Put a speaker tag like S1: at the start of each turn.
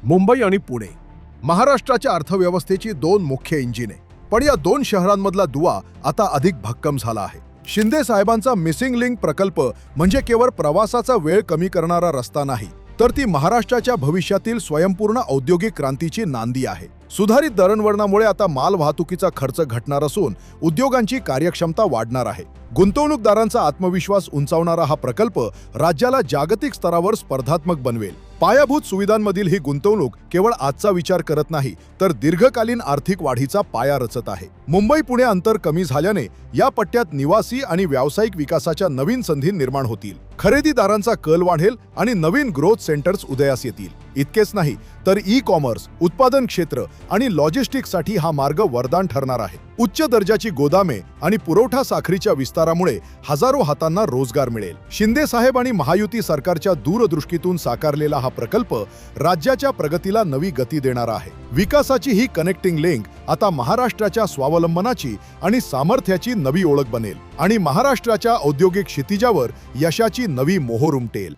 S1: मुंबई आणि पुणे महाराष्ट्राच्या अर्थव्यवस्थेची दोन मुख्य इंजिने, पण या दोन शहरांमधला दुवा आता अधिक भक्कम झाला आहे. शिंदे साहेबांचा मिसिंग लिंक प्रकल्प म्हणजे केवळ प्रवासाचा वेळ कमी करणारा रस्ता नाही, तर ती महाराष्ट्राच्या भविष्यातील स्वयंपूर्ण औद्योगिक क्रांतीची नांदी आहे. सुधारित दळणवळणामुळे आता माल वाहतुकीचा खर्च घटणार असून उद्योगांची कार्यक्षमता वाढणार आहे. गुंतवणूकदारांचा आत्मविश्वास उंचावणारा हा प्रकल्प राज्याला जागतिक स्तरावर स्पर्धात्मक बनवेल. पायाभूत सुविधांमधील ही गुंतवणूक केवळ आजचा विचार करत नाही, तर दीर्घकालीन आर्थिक वाढीचा पाया रचत आहे. मुंबई पुणे अंतर कमी झाल्याने या पट्ट्यात निवासी आणि व्यावसायिक विकासाच्या नवीन संधी निर्माण होतील. खरेदीदारांचा कल वाढेल आणि नवीन ग्रोथ सेंटर्स उदयास येतील. इतकेच नाही तर ई-कॉमर्स, उत्पादन क्षेत्र आणि लॉजिस्टिक्ससाठी हा मार्ग वरदान ठरणार आहे. उच्च दर्जाची गोदामे आणि पुरवठा साखळीच्या विस्तारामुळे हजारो हातांना रोजगार मिळेल. शिंदे साहेब आणि महायुती सरकारच्या दूरदृष्टीतून साकारलेला हा प्रकल्प राज्याच्या प्रगतीला नवी गती देणारा आहे. विकासाची ही कनेक्टिंग लिंक आता महाराष्ट्राच्या स्वावलंबनाची आणि सामर्थ्याची नवी ओळख बनेल आणि महाराष्ट्राच्या औद्योगिक क्षितिजावर यशाची नवी मोहोर उमटेल.